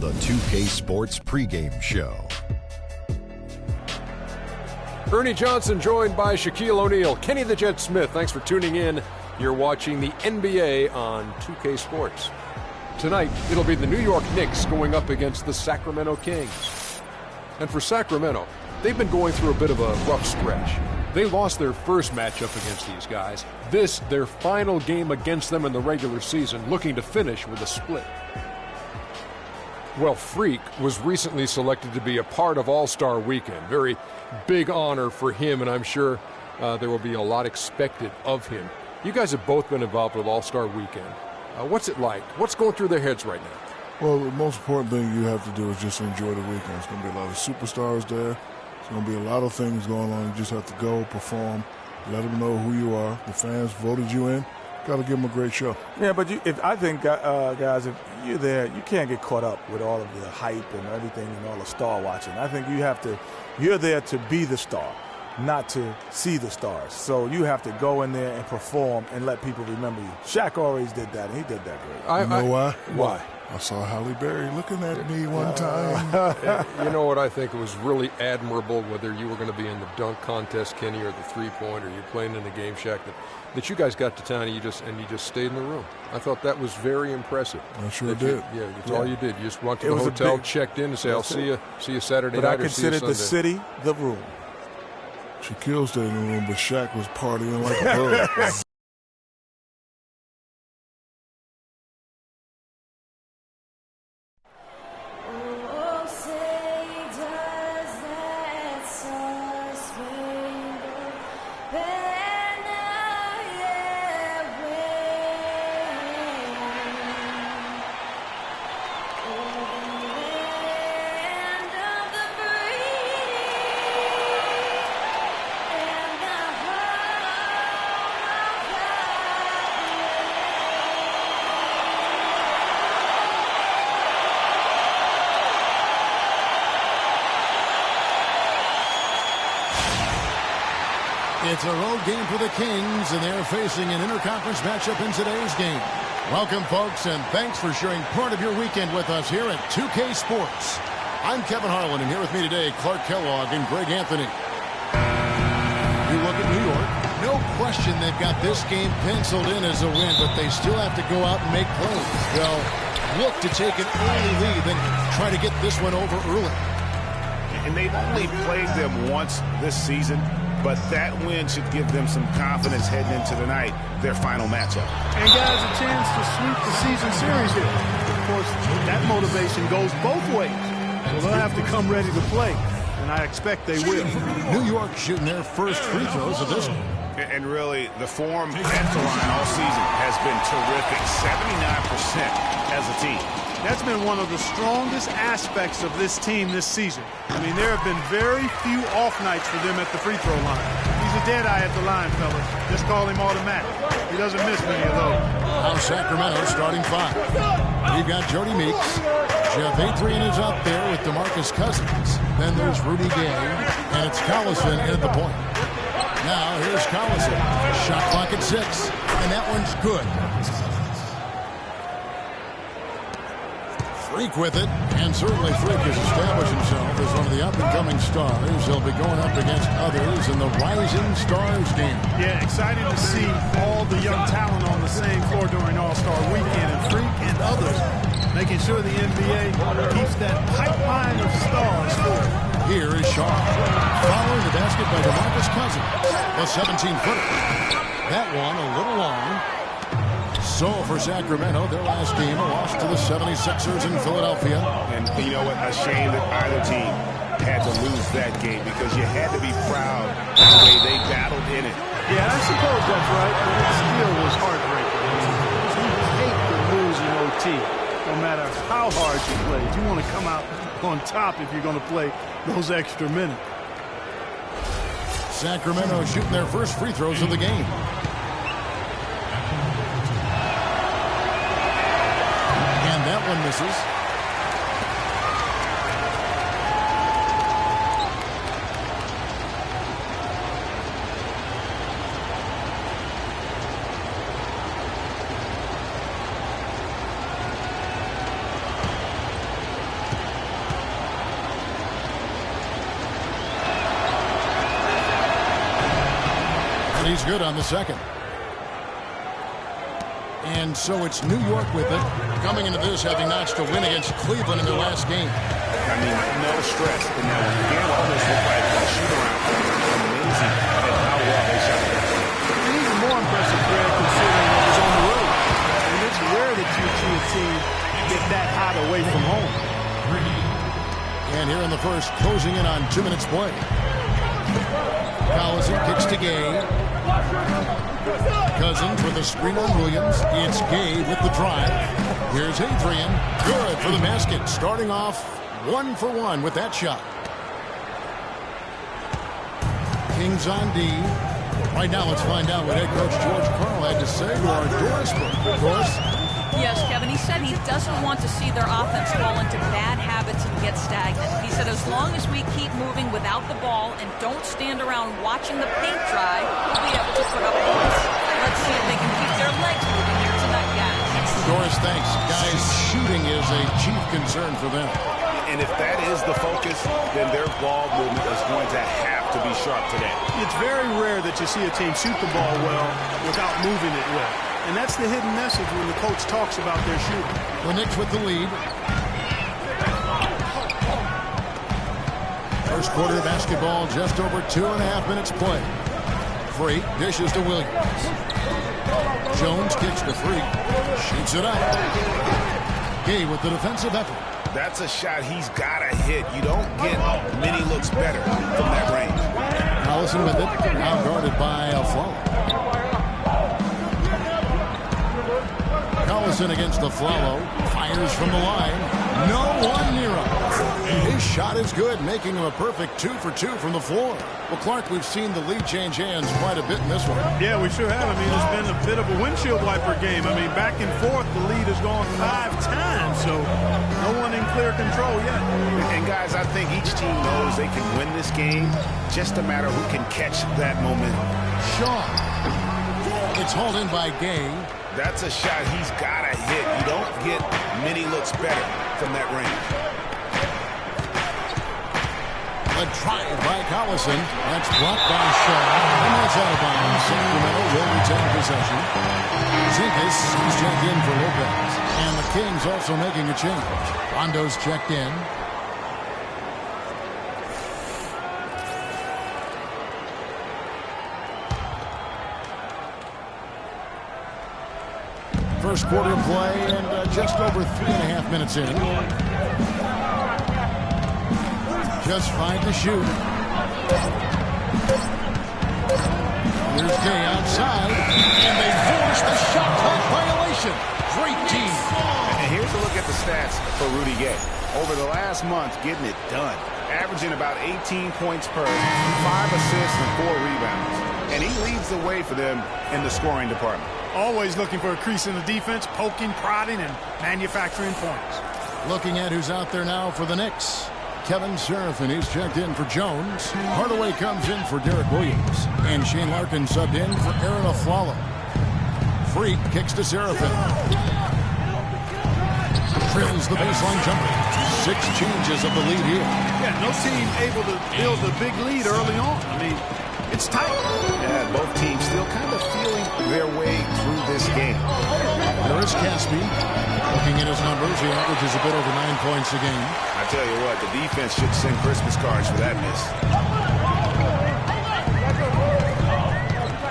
the 2K Sports pregame show. Ernie Johnson joined by Shaquille O'Neal. Kenny the Jet Smith, thanks for tuning in. You're watching the NBA on 2K Sports. Tonight, it'll be the New York Knicks going up against the Sacramento Kings. And for Sacramento, they've been going through a bit of a rough stretch. They lost their first matchup against these guys. This, their final game against them in the regular season, looking to finish with a split. Well, Freak was recently selected to be a part of All-Star Weekend. Very big honor for him, and I'm sure there will be a lot expected of him. You guys have both been involved with All-Star Weekend. What's it like? What's going through their heads right now? Well, the most important thing you have to do is just enjoy the weekend. There's going to be a lot of superstars there. There's going to be a lot of things going on. You just have to go, perform, let them know who you are. The fans voted you in. Got to give them a great show. Yeah, but guys, if you're there, you can't get caught up with all of the hype and everything and all the star watching. I think you're there to be the star, not to see the stars. So you have to go in there and perform and let people remember you. Shaq always did that, and he did that great. You know why? Why? I saw Halle Berry looking at me one time. You know what I think was really admirable, whether you were going to be in the dunk contest, Kenny, or the three-pointer, you're playing in the game, Shaq, that you guys got to town and you just stayed in the room. I thought that was very impressive. I sure did. That's all you did. You just went to the hotel, checked in, and say, "I'll see you Saturday night." But I considered the city the room. Shaquille stayed in the room, but Shaq was partying like a bug. It's a road game for the Kings, and they're facing an interconference matchup in today's game. Welcome, folks, and thanks for sharing part of your weekend with us here at 2K Sports. I'm Kevin Harlan, and here with me today, Clark Kellogg and Greg Anthony. You look at New York, no question they've got this game penciled in as a win, but they still have to go out and make plays. They'll look to take an early lead and try to get this one over early. And they've only played them once this season, but that win should give them some confidence heading into tonight, their final matchup. And guys, a chance to sweep the season series here. Of course, that motivation goes both ways. So they'll have to come ready to play, and I expect they will. New York shooting their first free throws of this one. And really, the form at the line all season has been terrific, 79% as a team. That's been one of the strongest aspects of this team this season. I mean, there have been very few off nights for them at the free throw line. He's a dead eye at the line, fellas. Just call him automatic. He doesn't miss many of those. Now Sacramento starting five. We've got Jody Meeks. Jeff Adrian is out there with DeMarcus Cousins. Then there's Rudy Gay, and it's Collison in at the point. Now here's Collison. Shot clock at 6, and that one's good. Freak with it, and certainly Freak has established himself as one of the up-and-coming stars. He'll be going up against others in the Rising Stars game. Yeah, exciting to see all the young talent on the same floor during All-Star Weekend, and Freak and others making sure the NBA keeps that pipeline of stars full. Here is Shaw. Following the basket by DeMarcus Cousins, the 17-footer. That one a little long. So for Sacramento, their last game, a loss to the 76ers in Philadelphia. And you know what? A shame that either team had to lose that game because you had to be proud of the way they battled in it. Yeah, I suppose that's right, but it still was heartbreaking. You hate to lose in OT, no matter how hard you play. You want to come out on top if you're going to play those extra minutes. Sacramento shooting their first free throws of the game. That one misses. And he's good on the second. And so it's New York with it, coming into this having notched a win against Cleveland in their last game. I mean, no stress in that one. The game almost looked like a shoot-around. Amazing at how well they shot it. And even more impressive, Greg, considering it was on the road. And it's rare that you see a team get that hot away from home. And here in the first, closing in on 2 minutes play. Collison kicks to Gay. Cousins with a screen on Williams. It's Gay with the drive. Here's Adrian. Good for the basket. Starting off 1 for 1 with that shot. Kings on D. Right now, let's find out what head coach George Karl had to say to our Dorisburg. Doris? Yes, Kevin, he said he doesn't want to see their offense fall into bad habits and get stagnant. He said as long as we keep moving without the ball and don't stand around watching the paint dry, we'll be able to put up points. Let's see if they can keep their legs moving here tonight, guys. Doris, thanks. Guys, shooting is a chief concern for them. And if that is the focus, then their ball movement is going to have to be sharp today. It's very rare that you see a team shoot the ball well without moving it well. And that's the hidden message when the coach talks about their shooting. The Knicks with the lead. First quarter basketball, just over 2.5 minutes play. Freak dishes to Williams. Jones kicks to Freak. Shoots it up. Gay with the defensive effort. That's a shot he's got to hit. You don't get many looks better from that range. Collison with it. Now guarded by Aflalo. Collison against Aflalo. Fires from the line. No one near him. His shot is good, making him a perfect 2 for 2 from the floor. Well, Clark, we've seen the lead change hands quite a bit in this one. Yeah, we sure have. I mean, it's been a bit of a windshield wiper game. I mean, back and forth, the lead has gone 5 times, so no one in clear control yet. And, guys, I think each team knows they can win this game. Just a matter who can catch that momentum. Shaw. It's hauled in by Gay. That's a shot he's got to hit. You don't get many looks better from that range. A drive by Collison. That's blocked by Shaw. And that's out of bounds. Sacramento will retain possession. Zinkas is checked in for Lopez. And the Kings also making a change. Rondo's checked in. First quarter play and just over 3.5 minutes in. Just 5 to shoot. Here's Gay outside, and they force the shot clock violation. Great team. And here's a look at the stats for Rudy Gay. Over the last month, getting it done. Averaging about 18 points per, 5 assists and 4 rebounds. And he leads the way for them in the scoring department. Always looking for a crease in the defense, poking, prodding, and manufacturing points. Looking at who's out there now for the Knicks. Kevin Seraphin, he's checked in for Jones. Hardaway comes in for Derek Williams. And Shane Larkin subbed in for Aaron Aflalo. Freak kicks to Seraphin. Drills the baseline jumper. 6 changes of the lead here. Yeah, no team able to build a big lead early on. I mean, it's tight. Yeah, both teams still kind of feeling their way through this game. There is Caspi. Looking at his numbers, he averages a bit over 9 points a game. I tell you what, the defense should send Christmas cards for that miss.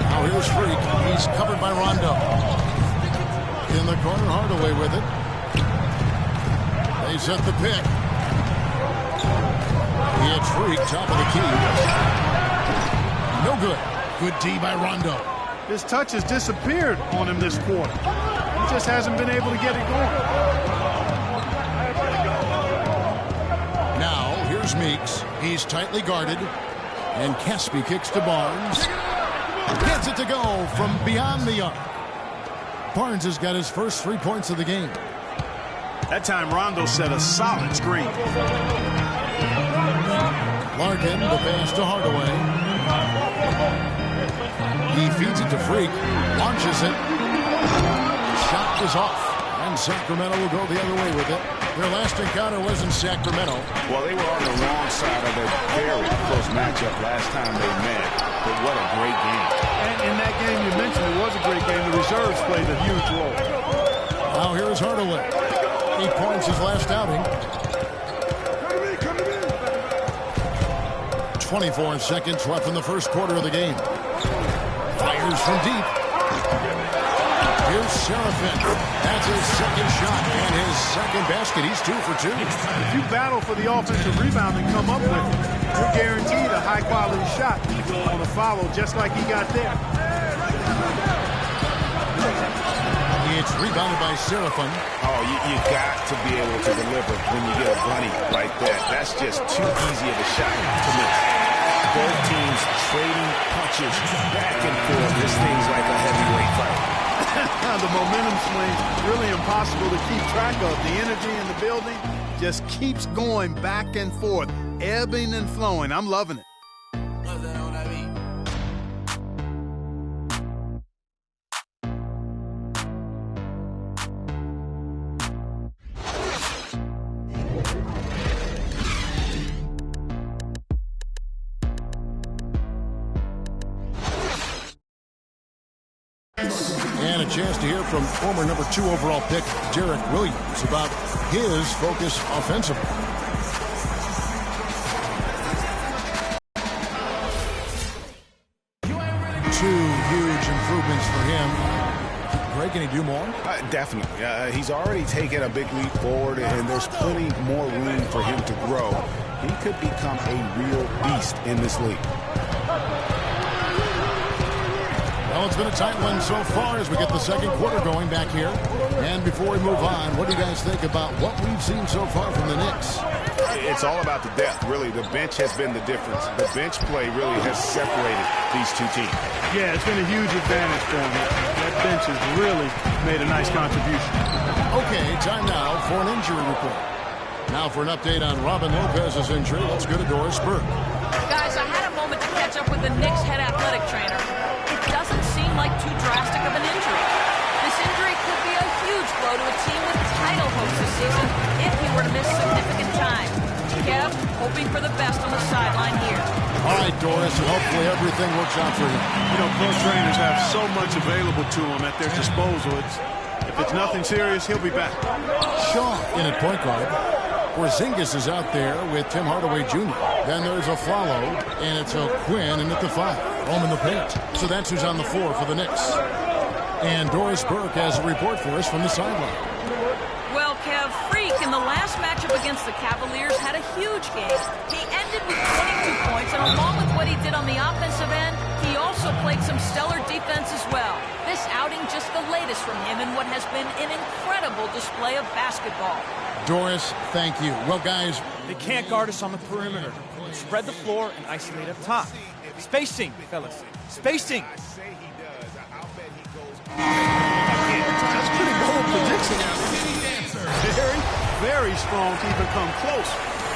Now here's Freak. He's covered by Rondo. In the corner, Hardaway with it. They set the pick. He hits Freak, top of the key. No good. Good D by Rondo. His touch has disappeared on him this quarter. He just hasn't been able to get it going. Now, here's Meeks. He's tightly guarded. And Caspi kicks to Barnes. Gets it to go from beyond the arc. Barnes has got his first 3 points of the game. That time, Rondo set a solid screen. Larkin, the pass to Hardaway. He feeds it to Freak. Launches it. Shot is off. And Sacramento will go the other way with it. Their last encounter was in Sacramento. Well, they were on the wrong side of a very close matchup last time they met. But what a great game. And in that game you mentioned, it was a great game. The reserves played a huge role. Now here's Hardaway. 8 points his last outing. 24 seconds left in the first quarter of the game. Fires from deep. Here's Seraphin. That's his second shot and his second basket. He's 2 for 2. If you battle for the offensive rebound and come up with it, you're guaranteed a high-quality shot on a follow, just like he got there. It's rebounded by Seraphin. Oh, you got to be able to deliver when you get a bunny like that. That's just too easy of a shot to miss. Both teams trading punches back and forth. This thing's like a heavyweight fight. The momentum swing, really impossible to keep track of. The energy in the building just keeps going back and forth, ebbing and flowing. I'm loving it. And a chance to hear from former number 2 overall pick Derek Williams about his focus offensively. Two huge improvements for him. Greg, can he do more? Definitely. He's already taken a big leap forward, and there's plenty more room for him to grow. He could become a real beast in this league. Well, it's been a tight one so far as we get the second quarter going back here. And before we move on, what do you guys think about what we've seen so far from the Knicks? It's all about the depth, really. The bench has been the difference. The bench play really has separated these two teams. Yeah, it's been a huge advantage for them. That bench has really made a nice contribution. Okay, time now for an injury report. Now for an update on Robin Lopez's injury, let's go to Doris Burke. Guys, I had a moment to catch up with the Knicks head athletic trainer. It doesn't seem like too drastic of an injury. This injury could be a huge blow to a team with title hopes this season if he were to miss significant time. Kev, hoping for the best on the sideline here. All right, Doris, and hopefully everything works out for him. You know, pro trainers have so much available to them at their disposal. If it's nothing serious, he'll be back. Shaw in at point guard. Porzingis is out there with Tim Hardaway Jr. Then there's a follow, and it's a Quinn in at the 5. Home in the paint. So that's who's on the floor for the Knicks. And Doris Burke has a report for us from the sideline. Well, Kev, Freak in the last matchup against the Cavaliers had a huge game. He ended with 22 points, and along with what he did on the offensive end, he also played some stellar defense as well. This outing just the latest from him in what has been an incredible display of basketball. Doris, thank you. Well, guys, they can't guard us on the perimeter. Spread the floor and isolate up top. Spacing, fellas. Spacing. That's pretty bold prediction. Very, very strong to even come close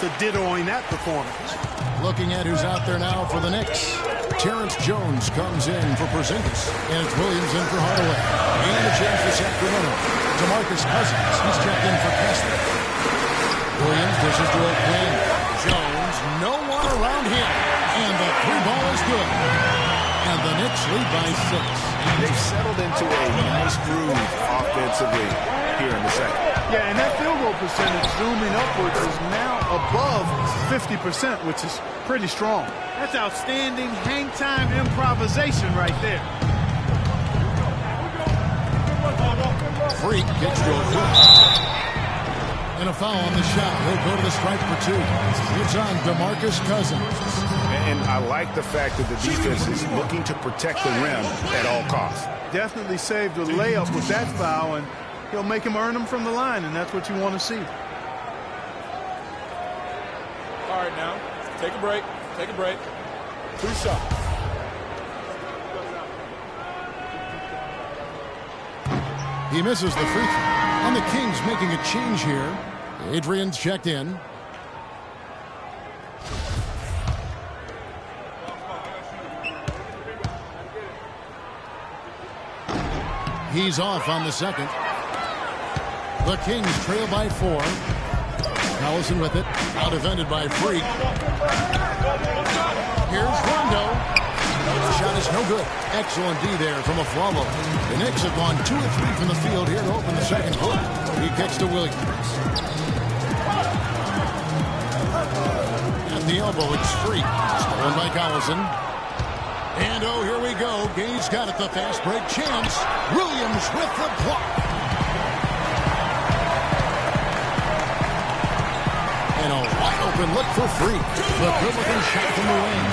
to dittoing that performance. Looking at who's out there now for the Knicks. Terrence Jones comes in for Porzingis, and it's Williams in for Hardaway. And a chance for Sacramento. DeMarcus Cousins, he's checked in for Kessler. Williams dishes to Quinn. Jones, no one around him. And the 3-ball is good. And the Knicks lead by 6. They've settled into a nice groove offensively here in the second. Yeah, and that field goal percentage zooming upwards is now above 50%, which is pretty strong. That's outstanding hang-time improvisation right there. Freak gets to a foot. And a foul on the shot. He'll go to the stripe for 2. It's on DeMarcus Cousins. And I like the fact that the defense is looking to protect the rim at all costs. Definitely saved a layup with that foul, and he'll make him earn them from the line, and that's what you want to see. All right, now, take a break. Take a break. 2 shots. He misses the free throw. And the Kings making a change here. Adrian's checked in. He's off on the second. The Kings trail by 4. Allison with it. Out defended by Freak. Here's Rondo. The shot is no good. Excellent D there from Aflalo. The Knicks have gone 2 of 3 from the field here to open the second quarter. He kicks to Williams. At the elbow, it's free. Stolen by Collison. And oh, here we go. Gay's got it, the fast break chance. Williams with the block. And a wide open look for Freak. The good-looking shot from the wing.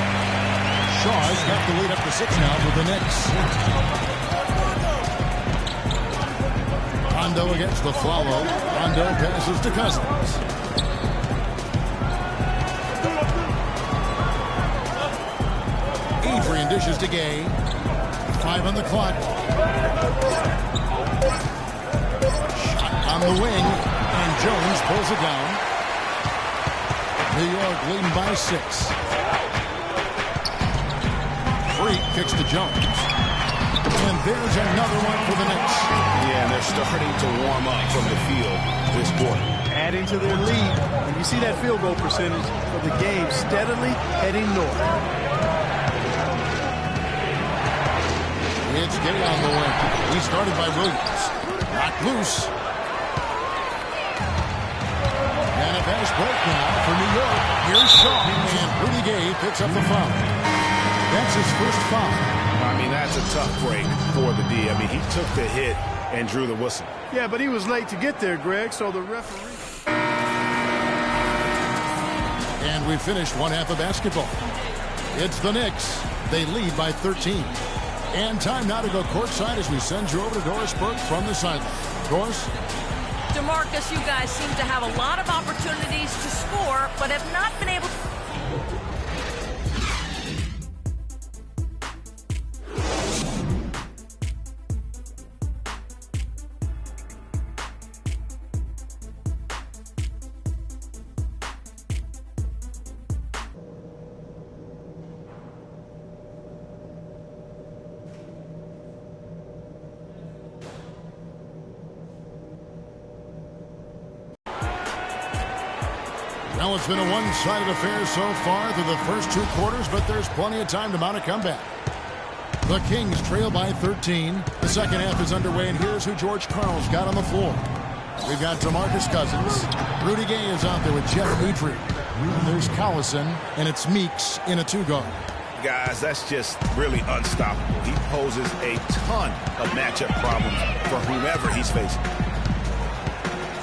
Shaw's got the lead up to 6 now for the Knicks. Rondo against the follow. Rondo passes to Cousins. Adrian dishes to Gay. 5 on the clock. Shot on the wing. And Jones pulls it down. New York leading by 6. Freak kicks to Jones. And there's another one for the Knicks. Yeah, and they're starting to warm up from the field this quarter. Adding to their lead. And you see that field goal percentage for the game steadily heading north. It's Gay on the wing. He started by Williams. Knocked loose. And a fast break now for New York. Here's Shaw. And Rudy Gay picks up the foul. That's his first foul. I mean, that's a tough break for the D. I mean, he took the hit and drew the whistle. Yeah, but he was late to get there, Greg, so the referee... And we finished one half of basketball. It's the Knicks. They lead by 13. And time now to go courtside as we send you over to Doris Burke from the sideline. Doris? DeMarcus, you guys seem to have a lot of opportunities to score, but have not been able to... Now it's been a one-sided affair so far through the first 2 quarters, but there's plenty of time to mount a comeback. The Kings trail by 13. The second half is underway, and here's who George Karl's got on the floor. We've got DeMarcus Cousins. Rudy Gay is out there with Jeff Adrian. There's Collison, and it's Meeks in a 2-guard. Guys, that's just really unstoppable. He poses a ton of matchup problems for whomever he's facing.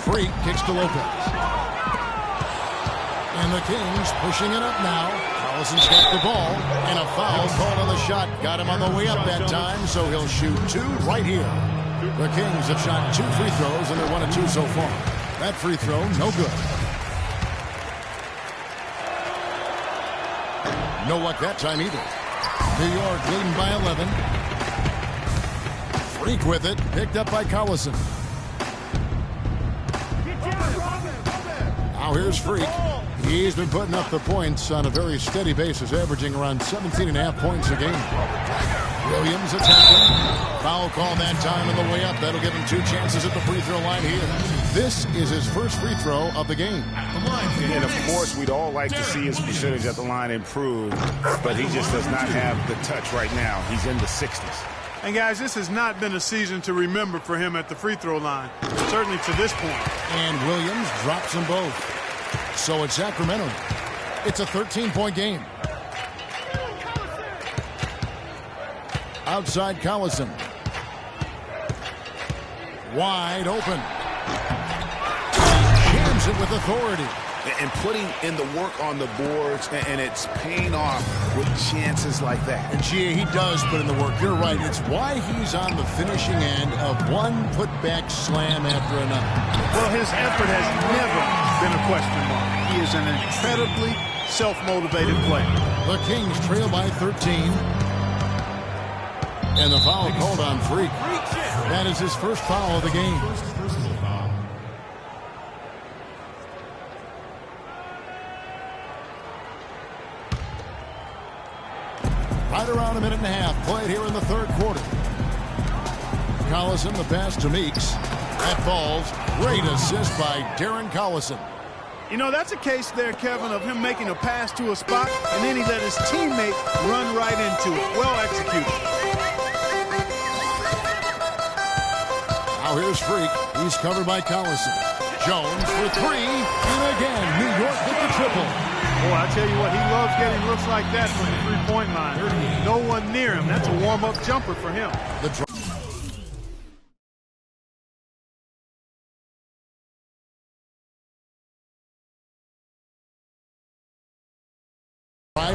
Freak kicks to Lopez. And the Kings pushing it up now. Collison's got the ball. And a foul called on the shot. Got him on the way up that time, so he'll shoot 2 right here. The Kings have shot 2 free throws, and they're 1 of 2 so far. That free throw, no good. No luck that time either. New York leading by 11. Freak with it. Picked up by Collison. Now here's Freak. He's been putting up the points on a very steady basis, averaging around 17.5 points a game. Williams attacking. Foul call that time on the way up. That'll give him 2 chances at the free throw line here. This is his first free throw of the game. And of course, we'd all like to see his percentage at the line improve, but he just does not have the touch right now. He's in the 60s. And guys, this has not been a season to remember for him at the free throw line, certainly to this point. And Williams drops them both. So it's Sacramento. It's a 13-point game. Outside Collison. Wide open. Jams it with authority. And putting in the work on the boards, and it's paying off with chances like that. And Gia, he does put in the work. You're right. It's why he's on the finishing end of one putback slam after another. Well, his effort has never been a question mark. He is an incredibly self-motivated player. The Kings trail by 13. And the foul called on Freak. That is his first foul of the game. Right around a minute and a half played here in the third quarter. Collison, the pass to Meeks. That falls. Great assist by Darren Collison. You know, that's a case there, Kevin, of him making a pass to a spot, and then he let his teammate run right into it. Well executed. Now here's Freak. He's covered by Collison. Jones for three, and again, New York with the triple. Boy, I tell you what, he loves getting looks like that from the three-point line. No one near him. That's a warm-up jumper for him.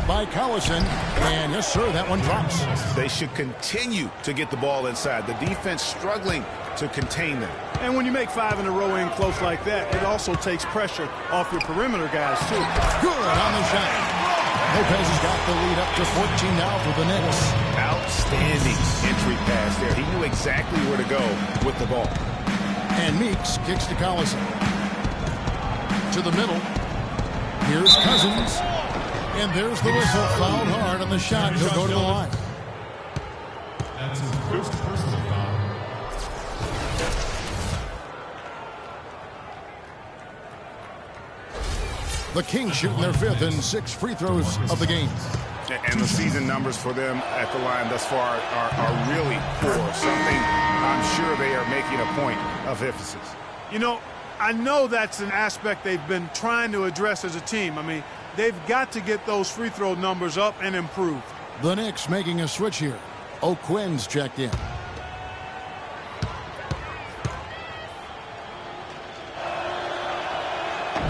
By Collison, and yes, sir, that one drops. They should continue to get the ball inside. The defense struggling to contain them. And when you make 5 in a row in close like that, it also takes pressure off your perimeter guys, too. Good on the shot. Lopez has got the lead up to 14 now for the Knicks. Outstanding entry pass there. He knew exactly where to go with the ball. And Meeks kicks to Collison. To the middle. Here's Cousins. And there's the whistle. Fouled hard on the shot. He'll go to the line. That's his first personal foul. The Kings shooting their 5th and 6 free throws of the game. And the season numbers for them at the line thus far are really poor. Something I'm sure they are making a point of emphasis. You know, I know that's an aspect they've been trying to address as a team. I mean, they've got to get those free throw numbers up and improve. The Knicks making a switch here. O'Quinn's checked in.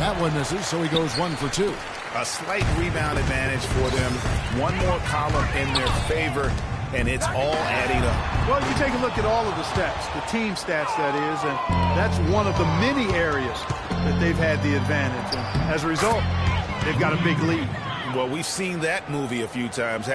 That one misses, so he goes 1 for 2. A slight rebound advantage for them. One more column in their favor, and it's all adding up. Well, you take a look at all of the stats, the team stats, that is, and that's one of the many areas that they've had the advantage. And as a result, they've got a big lead. Well, we've seen that movie a few times.